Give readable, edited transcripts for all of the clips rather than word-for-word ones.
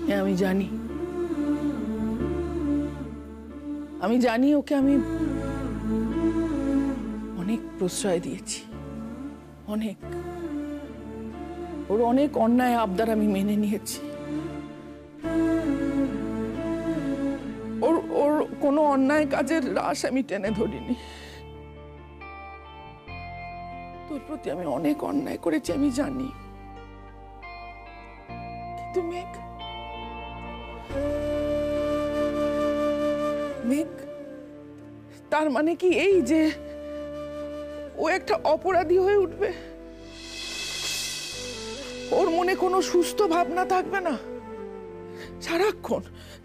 হ্যাঁ আমি জানি ওকে আমি অনেক প্রশ্রয় দিয়েছি, অনেক। ওর অনেক অন্যায় আবদার আমি মেনে নিয়েছি। ওর কোনো অন্যায় কাজের রাশ আমি টেনে ধরিনি। তোর প্রতি আমি অনেক অন্যায় করেছি আমি জানি, কিন্তু মেঘ তার মানে কি এই যে ও একটা অপরাধী হয়ে উঠবে? ওর মনে কোনো সুস্থ ভাবনা থাকবে না, সারাক্ষণ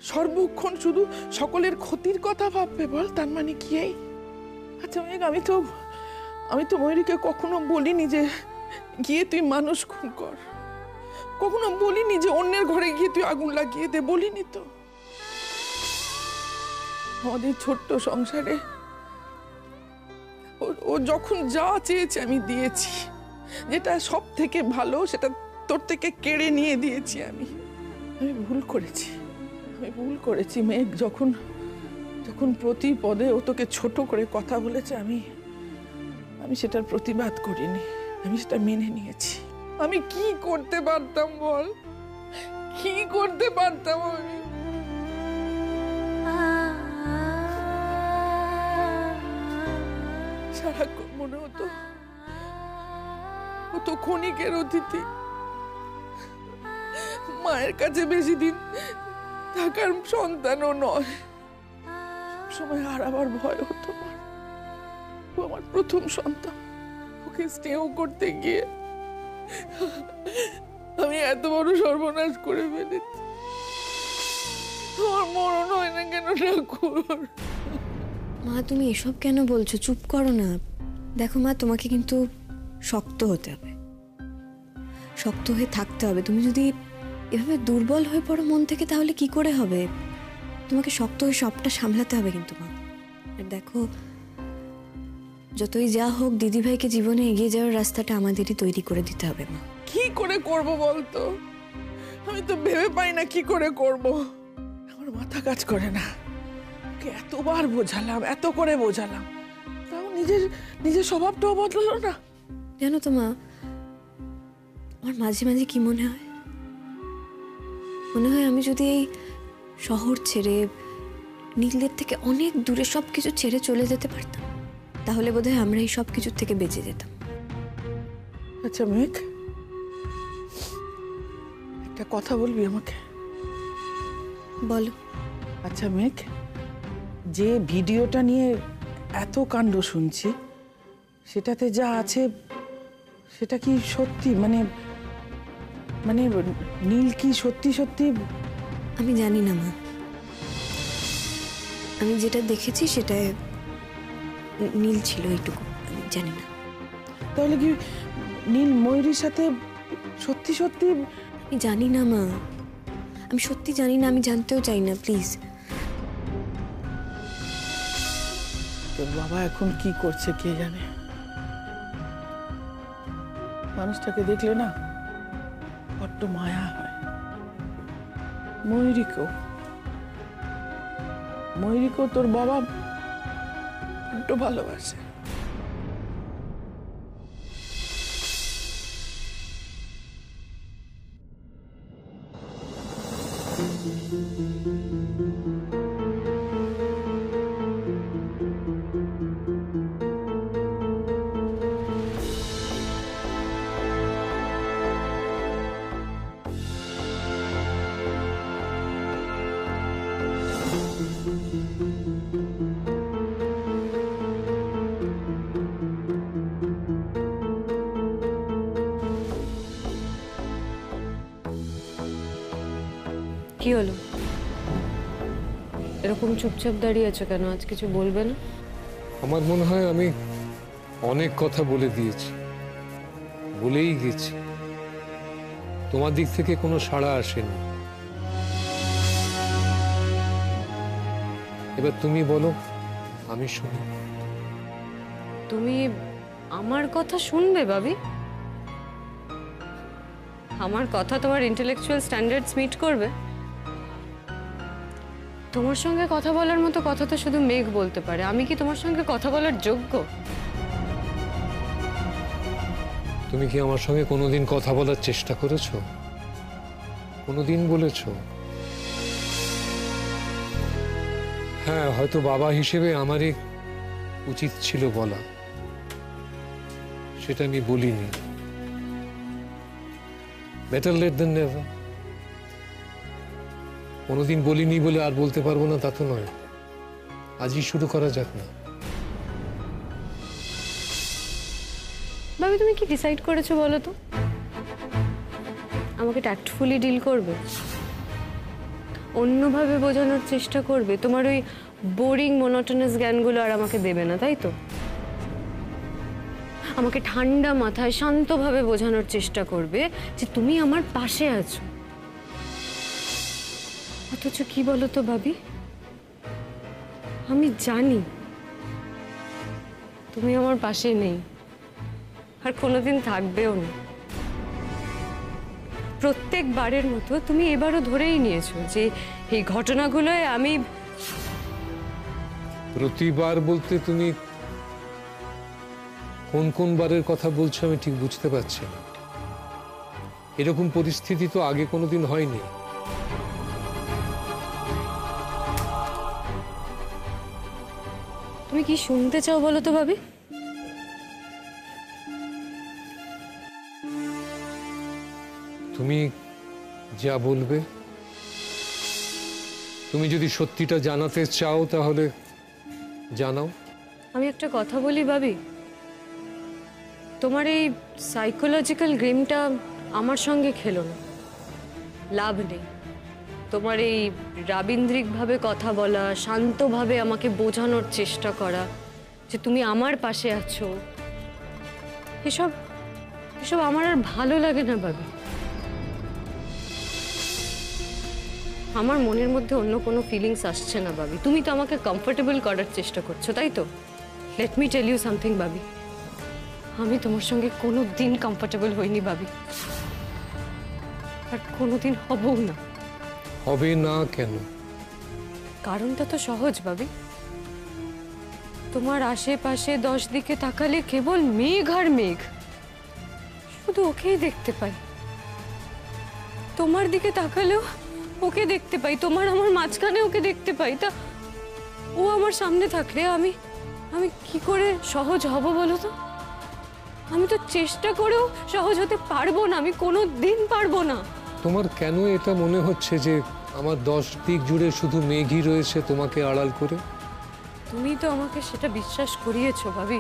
সর্বক্ষণ শুধু সকলের ক্ষতির কথা ভাববে? বল, তার মানে কি এই? আচ্ছা মেঘ, আমি তো ময়ূরীকে কখনো বলিনি যে গিয়ে তুই মানুষ খুন কর, কখনো বলিনি যে অন্যের ঘরে গিয়ে তুই আগুন লাগিয়ে দে, বলিনি তো। আমাদের ছোট্ট সংসারে ও যখন যা চেয়েছে আমি দিয়েছি, যেটা সব থেকে ভালো সেটা তোর থেকে কেড়ে নিয়ে দিয়েছি। আমি ভুল করেছি মেঘ। যখন প্রতি পদে ও তোকে ছোট করে কথা বলেছে আমি সেটার প্রতিবাদ করিনি, আমি সেটা মেনে নিয়েছি। আমি কি করতে পারতাম বল, কি করতে পারতাম আমি? সারাক্ষণ মনে হতো ও তো ক্ষণিকের অতিথি, মায়ের কাছে বেশি দিন থাকার সন্তানও নয়, সবসময় হারাবার ভয় হতো। ও আমার প্রথম সন্তান, ওকে স্নেহ করতে গিয়ে আমি এত বড় সর্বনাশ করে ফেলেছি। তোমার মরণ হয় না কেন ঠাকুর? মা তুমি এসব কেন বলছো? চুপ করো না। দেখো মা, তোমাকে কিন্তু শক্ত হতে হবে, শক্ত হয়ে থাকতে হবে। তুমি যদি এভাবে দুর্বল হয়ে পড়ো মন থেকে তাহলে কি করে হবে? তোমাকে শক্ত হয়ে সবটা সামলাতে হবে কিন্তু মা। আর দেখো, যতই যা হোক দিদিভাইকে জীবনে এগিয়ে যাওয়ার রাস্তাটা আমাদেরই তৈরি করে দিতে হবে মা। কি করে করব বলতো? আমি তো ভেবে পাই না কি করে করব, আমার মাথা কাজ করে না। ওকে এতবার বোঝালাম, এত করে বোঝালাম, তাও নিজের স্বভাবটাও বদলালো না। জানো তো মা, আমার মাঝে মাঝে কি মনে হয় আমি যদি এই শহর ছেড়ে, নীলদের থেকে অনেক দূরে সবকিছু ছেড়ে চলে যেতে পারতাম, তাহলে বোধহয় আমরা এই সব কিছুর থেকে বেঁচে যেতাম। আচ্ছা মেঘ, একটা কথা বলবি আমাকে? বলো। আচ্ছা মেঘ, যে ভিডিওটা নিয়ে এত কাণ্ড শুনছি, সেটাতে যা আছে সেটা কি সত্যি? মানে নীল কি সত্যি? আমি জানি না মা, আমি যেটা দেখেছি সেটাই নীল ছিল, এইটুকু আমি জানি না। তাহলে কি নীল ময়ূরীর সাথে সত্যি? আমি জানি না মা, আমি সত্যি জানি না, আমি জানতেও চাই না, প্লিজ। তোর বাবা এখন কি করছে কে জানে। মানুষটাকে দেখলে না বড্ড মায়া হয়। ময়ূরীকেও তোর বাবা বড্ড ভালোবাসে। কি হলো? এরকম চুপচাপ দাঁড়িয়ে আছো কেন? আজ কিছু বলবে না? আমার মনে হয় আমি অনেক কথা বলে দিয়েছি, বলেই গেছি। তোমার দিক থেকে কোনো সাড়া আসেনি। এবার তুমি বলো, আমি শুনি। তুমি আমার কথা শুনবে ভাবি? আমার কথা তোমার ইন্টেলেকচুয়াল স্ট্যান্ডার্ডস মিট করবে? তোমার সঙ্গে কথা বলার মতো কথা তো শুধু মেঘ বলতে পারে। আমি কি তোমার সঙ্গে কথা বলার যোগ্য? তুমি কি আমার সঙ্গে কোনোদিন কথা বলার চেষ্টা করেছো? কোনোদিন বলেছো? হ্যাঁ, হয়তো বাবা হিসেবে আমারই উচিত ছিল বলা, সেটা আমি বলিনি। বেটার লেট দেন নেভার। কোনোদিন বলিনি বলে আর বলতে পারবো না তা তো নয়। আজই শুরু করা যাক না। ভাবি, তুমি কি ডিসাইড করেছো বলো তো? আমাকে ট্যাক্টফুলি ডিল করবে, অন্যভাবে বোঝানোর চেষ্টা করবে, তোমার ওই বোরিং মোনোটোনাস জ্ঞানগুলো আর আমাকে দেবে না, তাই তো? আমাকে ঠান্ডা মাথায় শান্তভাবে বোঝানোর চেষ্টা করবে যে তুমি আমার পাশে আছো। অথচ কি বলো তো ভাবি, আমি জানি তুমি আমার পাশে নেই আর কোনোদিন থাকবেও না। প্রত্যেকবারের মতো তুমি এবারও ধরেই নিয়েছো যে এই ঘটনাগুলোয় আমি। প্রতিবার বলতে তুমি কোন কোন বারের কথা বলছো আমি ঠিক বুঝতে পারছি না। এরকম পরিস্থিতি তো আগে কোনোদিন হয়নি। তুমি কি শুনতে চাও বলো তো ভাবি? তুমি যা বলবে। তুমি যদি সত্যিটা জানাতে চাও তাহলে জানাও। আমি একটা কথা বলি ভাবি, তোমার এই সাইকোলজিক্যাল গেমটা আমার সঙ্গে খেলো না, লাভ নেই। তোমার এই রাবীন্দ্রিকভাবে কথা বলা, শান্তভাবে আমাকে বোঝানোর চেষ্টা করা যে তুমি আমার পাশে আছো, এসব এসব আমার আর ভালো লাগে না ভাবি। আমার মনের মধ্যে অন্য কোনো ফিলিংস আসছে না ভাবি। তুমি তো আমাকে কমফোর্টেবল করার চেষ্টা করছো, তাই তো? Let me tell you something ভাবি, আমি তোমার সঙ্গে কোনো দিন কমফোর্টেবল হইনি ভাবি, আর কোনোদিন হবও না। হবে না কেন? কারণটা তো সহজ ভাবি। তোমার আশেপাশে 10 দিকে তাকালে কেবল মেঘ আর মেঘ, শুধু ওকেই দেখতে পাই। তোমার দিকে তাকালেও ওকে দেখতে পাই, তোমার আমার মাঝখানে ওকে দেখতে পাই। তা ও আমার সামনে থাকলে আমি আমি কি করে সহজ হব বলো তো? আমি তো চেষ্টা করেও সহজ হতে পারবো না, আমি কোনো দিন পারবো না। তোমার কেন এটা মনে হচ্ছে যে আমার 10 দিক জুড়ে শুধু মেঘই রয়েছে তোমাকে আড়াল করে? তুমি তো আমাকে সেটা বিশ্বাস করিয়েছো ভাবি।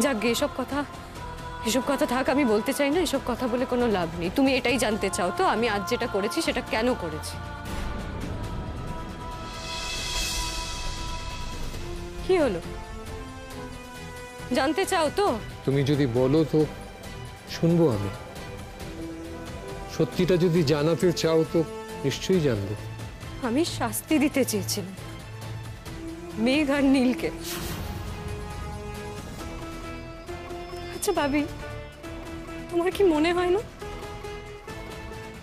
যাক গে, এসব কথা থাক, আমি বলতে চাই না। এসব কথা বলে কোনো লাভ নেই। তুমি এটাই জানতে চাও তো আমি আজ যেটা করেছি সেটা কেন করেছি? কি হলো, জানতে চাও তো? তুমি যদি বলো তো শুনবো আমি। সত্যিটা যদি জানাতে চাও তো নিশ্চয়ই জানবো। আমি শাস্তি দিতে চেয়েছিলাম মেঘ আর নীলকে। আচ্ছা ভাবি, তোমার কি মনে হয় না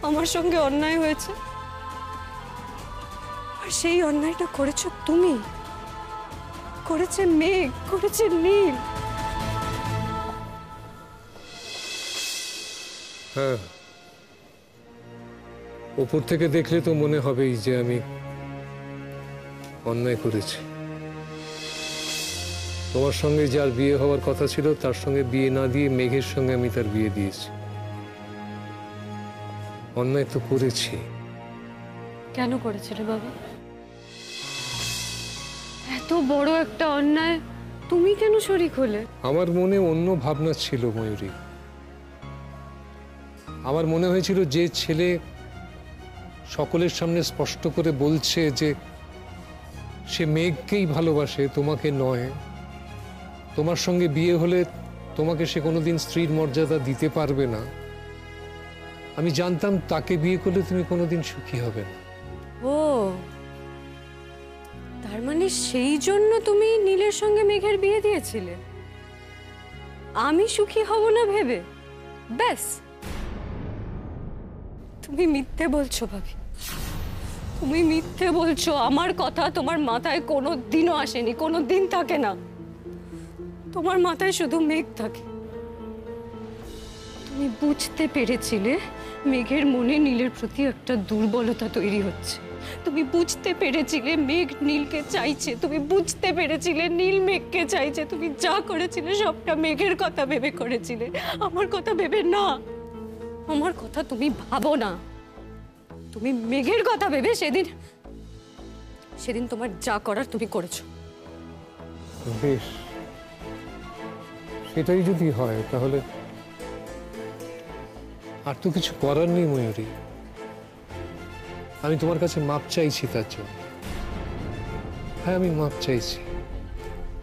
আমার সঙ্গে অন্যায় হয়েছে? আর সেই অন্যায়টা করেছো তুমি, করেছে মেঘ, করেছে নীল। হ্যাঁ, ওপর থেকে দেখলে তো মনে হবেই যে আমি অন্যায় করেছি। তোমার সঙ্গে যার বিয়ে হওয়ার কথা ছিল তার সঙ্গে বিয়ে না দিয়ে মেঘের সঙ্গে আমি তার বিয়ে দিয়েছি। অন্যায় তো করেছি। কেন করেছিলে বাবা? এত বড় একটা অন্যায় তুমি কেন শরীক হলে? আমার মনে অন্য ভাবনা ছিল ময়ূরী। আমার মনে হয়েছিল যে ছেলে সকলের সামনে স্পষ্ট করে বলছে যে সে মেঘকেই ভালোবাসে, তোমাকে নয়, তোমার সঙ্গে বিয়ে হলে তোমাকে সে কোনোদিন স্ত্রীর মর্যাদা দিতে পারবে না। আমি জানতাম তাকে বিয়ে করলে তুমি কোনোদিন সুখী হবে না। ও, তার মানে সেই জন্য তুমি নীলের সঙ্গে মেঘের বিয়ে দিয়েছিলে, আমি সুখী হব না ভেবে? ব্যাস, তুমি মিথ্যে বলছো ভাবি, তুমি মিথ্যে বলছো। আমার কথা তোমার মাথায় কোনো দিনও আসেনি, কোনো দিন থাকে না। তোমার মাথায় শুধু মেঘ থাকে। তুমি বুঝতে পেরেছিলে মেঘের মনে নীলের প্রতি একটা দুর্বলতা তৈরি হচ্ছে। তুমি বুঝতে পেরেছিলে মেঘ নীলকে চাইছে। তুমি বুঝতে পেরেছিলে নীল মেঘকে চাইছে। তুমি যা করেছিলে সবটা মেঘের কথা ভেবে করেছিলে, আমার কথা ভেবে না। আমার কথা তুমি ভাবো না, তুমি মেঘের কথা ভেবে সেদিন তোমার যা করার তুমি করেছো। বেশ, সেটাই যদি হয় তাহলে আর তো কিছু করার নেই ময়ূরী। আমি তোমার কাছে মাপ চাইছি তার জন্য। হ্যাঁ, আমি মাপ চাইছি।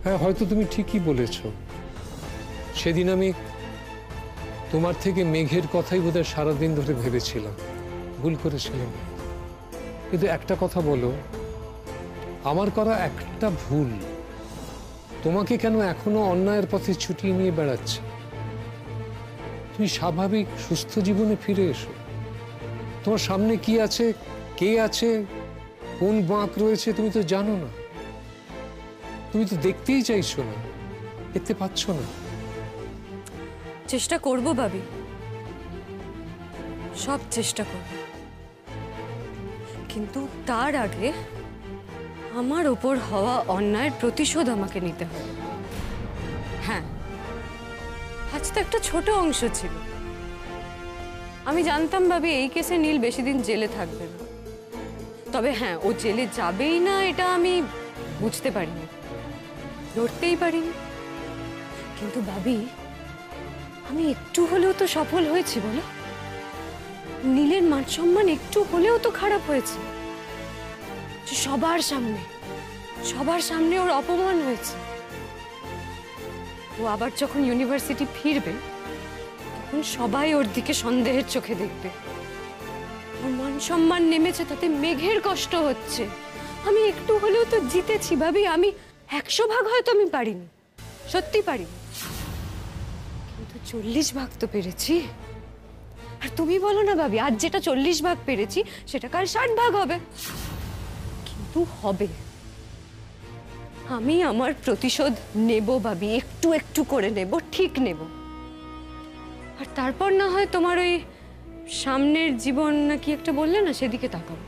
হ্যাঁ, হয়তো তুমি ঠিকই বলেছ। সেদিন আমি তোমার থেকে মেঘের কথাই বোধহয় সারাদিন ধরে ভেবেছিলাম, ভুল করেছিলাম। কিন্তু একটা কথা বলো, আমার করা একটা ভুল তোমাকে কেন এখনো অন্যায়ের পথে ছুটিয়ে নিয়ে বেড়াচ্ছে? তুমি স্বাভাবিক সুস্থ জীবনে ফিরে এসো। তোমার সামনে কি আছে, কে আছে, কোন বাঁক রয়েছে তুমি তো জানো না। তুমি তো দেখতেই চাইছো না, দেখতে পাচ্ছ না। চেষ্টা করব ভাবি, সব চেষ্টা করব, কিন্তু তার আগে আমার ওপর হওয়া অন্যায়ের প্রতিশোধ আমাকে নিতে হবে। হ্যাঁ, আজ তো একটা ছোট অংশ ছিল। আমি জানতাম ভাবি এই কেসে নীল বেশি দিন জেলে থাকবে না। তবে হ্যাঁ, ও জেলে যাবেই না এটা আমি বুঝতে পারিনি, ধরতেই পারিনি। কিন্তু ভাবি, আমি একটু হলেও তো সফল হয়েছি বলো। নীলের মান সম্মান একটু হলেও তো খারাপ হয়েছে। সবার সামনে ওর অপমান হয়েছে। ও আবার যখন ইউনিভার্সিটি ফিরবে তখন সবাই ওর দিকে সন্দেহের চোখে দেখবে। ওর মান সম্মান নেমেছে, তাতে মেঘের কষ্ট হচ্ছে। আমি একটু হলেও তো জিতেছি ভাবি। আমি 100 ভাগ হয়তো আমি পারিনি, সত্যি পারিনি, কিন্তু 40 ভাগ তো পেরেছি। আর তুমি বলো না ভাবি, আজ যেটা 40 ভাগ পেরেছি সেটা কাল 60 ভাগ হবে। কিন্তু হবে। আমি আমার প্রতিশোধ নেব ভাবি, একটু একটু করে নেব, ঠিক নেব। আর তারপর না হয় তোমার ওই সামনের জীবন নাকি একটা বললে না, সেদিকে তাকাবো।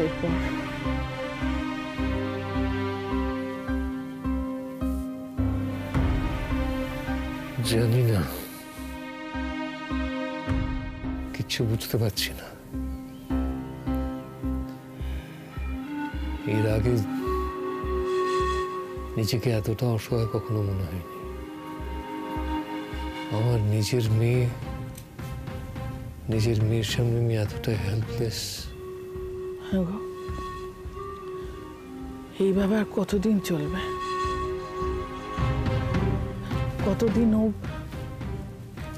এরপর জানি না, কিচ্ছু বুঝতে পারছি না। এর আগে নিজেকে এতটা অসহায় কখনো মনে হয়নি। আমার নিজের মেয়ের সামনে আমি এতটা হেল্পলেস। হ্যাঁ গো, এইভাবে আর কতদিন চলবে? কতদিন ও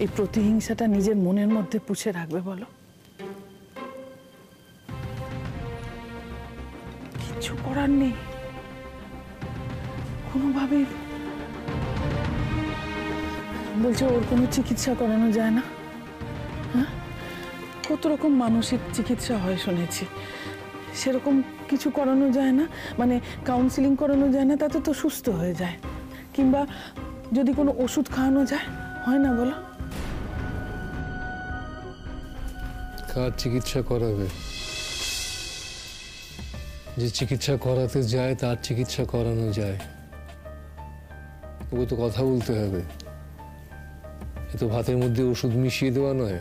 এই প্রতিহিংসাটা নিজের মনের মধ্যে পুষে রাখবে বলো? কিচ্ছু করার নেই, কোনোভাবে। বলছে ওর কোনো চিকিৎসা করানো যায় না? হ্যাঁ, কত রকম মানসিক চিকিৎসা হয় শুনেছি, সেরকম কিছু করানো যায় না? মানে কাউন্সিলিং করানো যায় না, তাতে তো সুস্থ হয়ে যায়। কিংবা যদি কোনো ওষুধ খাওয়ানো যায়, হয় না বলো? কার চিকিৎসা করাবে? যে চিকিৎসা করাতে যায় তার চিকিৎসা করানো যায়। তবু তো কথা বলতে হবে। এ তো ভাতের মধ্যে ওষুধ মিশিয়ে দেওয়া নয়।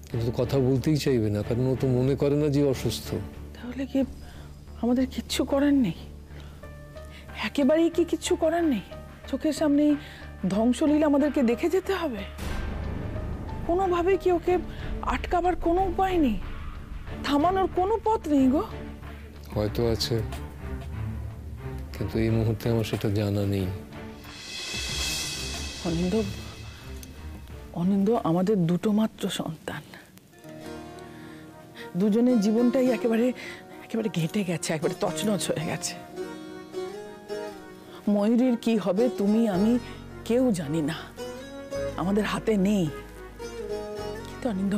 কিন্তু কথা বলতেই চাইবে না, কারণ ও তো মনে করে না যে অসুস্থ। তাহলে কি আমাদের কিচ্ছু করার নেই? একেবারেই কি কিচ্ছু করার নেই? চোখের সামনেই ধ্বংসলীলা আমাদেরকে দেখে যেতে হবে? কোনোভাবে কি ওকে আটকাবার কোনো উপায় নেই? থামানোর কোনো পথ নেই গো? হয়তো আছে, কিন্তু এই মুহূর্তে আমার সেটা জানা নেই। অনিন্দ, অনিন্দ আমাদের দুটো মাত্র সন্তান, দুজনের জীবনটাই একেবারে একেবারে ঘেঁটে গেছে, একেবারে তছনছ হয়ে গেছে। ময়ূরীর কি হবে তুমি আমি কেউ জানি না, আমাদের হাতে নেই। কিন্তু অনিন্দ,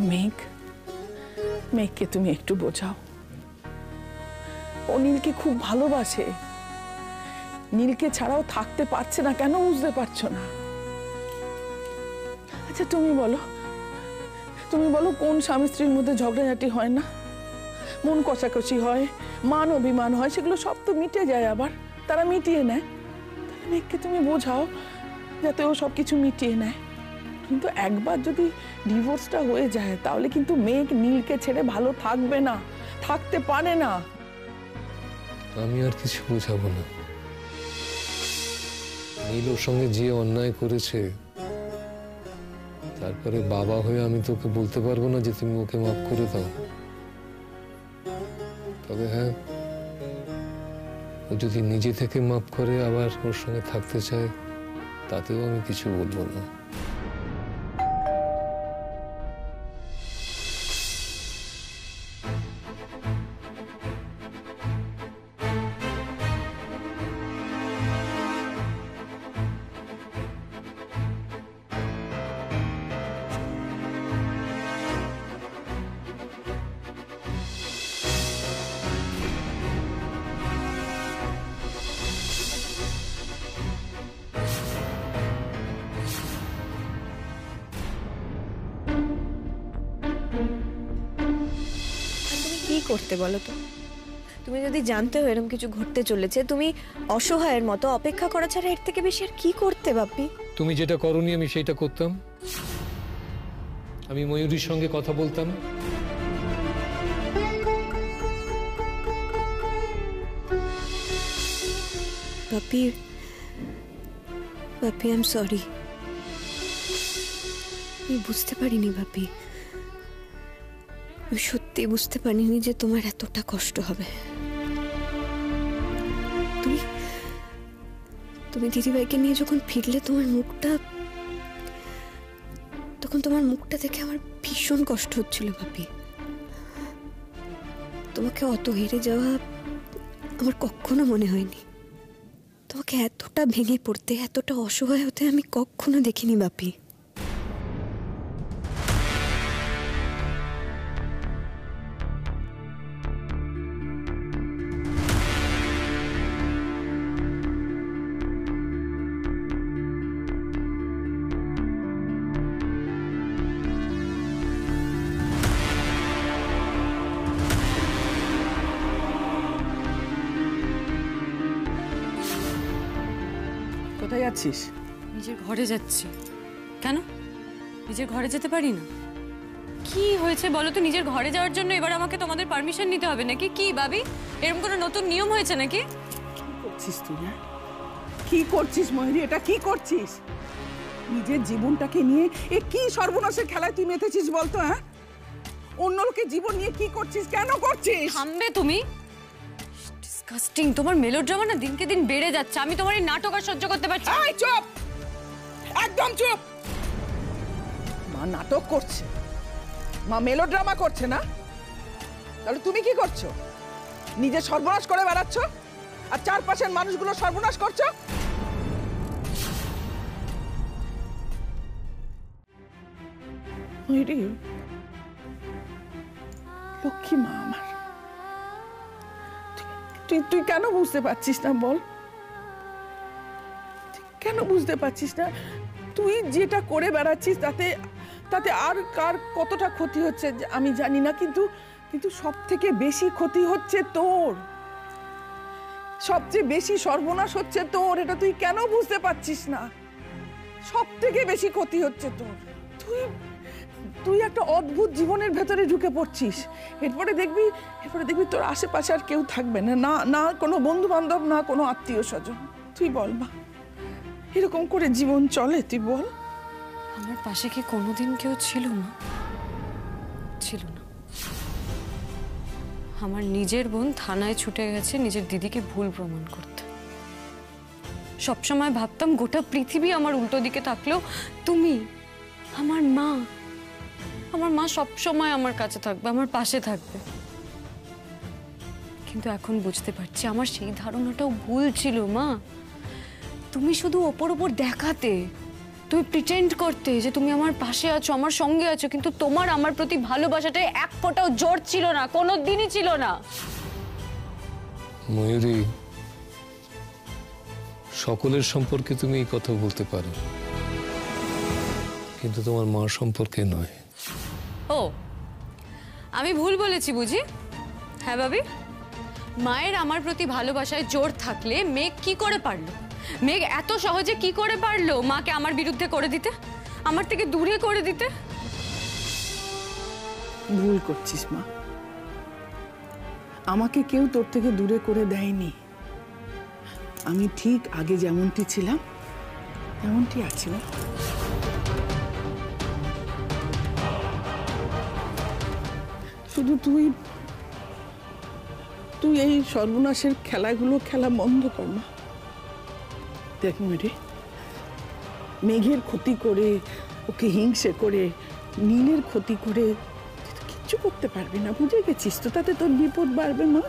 মেঘকে তুমি একটু বোঝাও। ও নীলকে খুব ভালোবাসে, নীলকে ছাড়াও থাকতে পারছে না, কেন বুঝতে পারছো না? আচ্ছা তুমি বলো কোন স্বামী স্ত্রীর মধ্যে ঝগড়াঝাটি হয় না? মন কষাকষি হয়, মান অভিমান হয়, সেগুলো সব তো মিটে যায়, আবার তারা মিটিয়ে নেয়। তাহলে মেঘকে তুমি বোঝাও যাতে ও সব কিছু মিটিয়ে নেয়। কিন্তু একবার যদি ডিভোর্সটা হয়ে যায় তাহলে কিন্তু মেঘ নীলকে ছেড়ে ভালো থাকবে না, থাকতে পারে না। আমি আর কিছু বোঝাবো না। নীল ওর সঙ্গে যে অন্যায় করেছে, তারপরে বাবা হয়ে আমি তোকে বলতে পারবো না যে তুমি ওকে মাফ করে দাও। তবে হ্যাঁ, ও যদি নিজে থেকে মাফ করে আবার ওর সঙ্গে থাকতে চায়, তাতেও আমি কিছু বলবো না। কি করতে বলো তো? তুমি যদি জানতে এরকম কিছু ঘটতে চলেছে, তুমি অসহায়ের মতো অপেক্ষা করা ছাড়া এর থেকে বেশি আর কি করতে বাপি? তুমি যেটা করনি আমি সেটা করতাম। আমি ময়ূরীর সঙ্গে কথা বলতাম। বাপি, বাপি আই এম সরি। আমি বুঝতে পারিনি বাপি, আমি সত্যি বুঝতে পারিনি যে তোমার এতটা কষ্ট হবে। তুমি দিদিভাইকে নিয়ে যখন ফিরলে তখন তোমার মুখটা দেখে আমার ভীষণ কষ্ট হচ্ছিল বাপি। তোমাকে অত হেরে যাওয়া আমার কখনো মনে হয়নি। তোমাকে এতটা ভেঙে পড়তে, এতটা অসহায় হতে আমি কখনো দেখিনি বাপি। কোথায় যাচ্ছিস? নিজের ঘরে যাচ্ছি। কেন? নিজের ঘরে যেতে পারি না? কি হয়েছে বলো তো? নিজের ঘরে যাওয়ার জন্য এবার আমাকে তোমাদের পারমিশন নিতে হবে নাকি? কি ভাবি, এরকম কোনো নতুন নিয়ম হয়েছে নাকি? কি করছিস তুই? হ্যাঁ, কি করছিস ময়ূরী? এটা কি করছিস? নিজের জীবনটাকে নিয়ে এ কি সর্বনাশের খেলায় তুই মেতেছিস বলতো? হ্যাঁ, অন্য লোকের জীবন নিয়ে কি করছিস? কেন করছিস? থামবে তুমি? ডিসকাস্টিং! তোমার মেলোড্রামা না দিনকে দিন বেড়ে যাচ্ছে। আমি তোমার এই নাটক আর সহ্য করতে পারছি না। এই চুপ, একদম চুপ। মা নাটক করছে, মা মেলোড্রামা করছে না? তাহলে তুমি কি করছো? নিজে সর্বনাশ করে বেড়াচ্ছ আর চারপাশের মানুষগুলো সর্বনাশ করছো। লক্ষ্মী মা আমার, তুই কেন বুঝতে পারছিস না বল? কেন বুঝতে পারছিস না? তুই যেটা করে বেড়াচ্ছিস তাতে আর কার কতটা ক্ষতি হচ্ছে আমি জানি না, কিন্তু সব থেকে বেশি ক্ষতি হচ্ছে তোর, সবচেয়ে বেশি সর্বনাশ হচ্ছে তোর। এটা তুই কেন বুঝতে পারছিস না? সব থেকে বেশি ক্ষতি হচ্ছে তোর। তুই একটা অদ্ভুত জীবনের ভেতরে ঢুকে পড়ছিস। এরপরে দেখবি তোর আশেপাশে আর কেউ থাকবে না, না কোনো বন্ধু বান্ধব, না কোনো আত্মীয় স্বজন। তুই বল মা, এরকম করে জীবন চলে তুই বল? আমার পাশে কি কোনোদিন কেউ ছিল না? ছিল না। আমার নিজের বোন থানায় ছুটে গেছে নিজের দিদিকে ভুল প্রমাণ করতে। সবসময় ভাবতাম গোটা পৃথিবী আমার উল্টো দিকে থাকলেও তুমি, আমার মা সবসময় আমার কাছে থাকবে, আমার পাশে থাকবে। কিন্তু এখন বুঝতে পারছি আমার সেই ধারণাটাও ভুল ছিল মা। তুমি শুধু ওপর ওপর দেখাতে, তুমি প্রিটেন্ড করতে যে তুমি আমার পাশে আছো, আমার সঙ্গে আছো, কিন্তু তোমার আমার প্রতি ভালোবাসাটা এক ফোঁটাও জোর ছিল না, কোনো দিনই ছিল না। ময়ূরী, সকলের সম্পর্কে তুমি এই কথা বলতে পারো, কিন্তু তোমার মা সম্পর্কে নয়। ও, আমি ভুল বলেছি বুঝি? হ্যাঁ ভাবি, মায়ের আমার প্রতি ভালোবাসায় জোর থাকলে মেঘ কি করে পারলো? মেঘ এত সহজে কি করে পারলো মাকে আমার বিরুদ্ধে করে দিতে, আমার থেকে দূরে করে দিতে? ভুল করছিস মা। আমাকে কেউ তোর থেকে দূরে করে দেয়নি। আমি ঠিক আগে যেমনটি ছিলাম তেমনটি আছি মা। শুধু তুই এই সর্বনাশের খেলাগুলো খেলা বন্ধ কর মা। দেখ মেরে, মেঘের ক্ষতি করে, ওকে হিংসে করে, নীলের ক্ষতি করে তুই তো কিচ্ছু করতে পারবি না, বুঝে গেছিস তো? তাতে তোর বিপদ বাড়বে মা।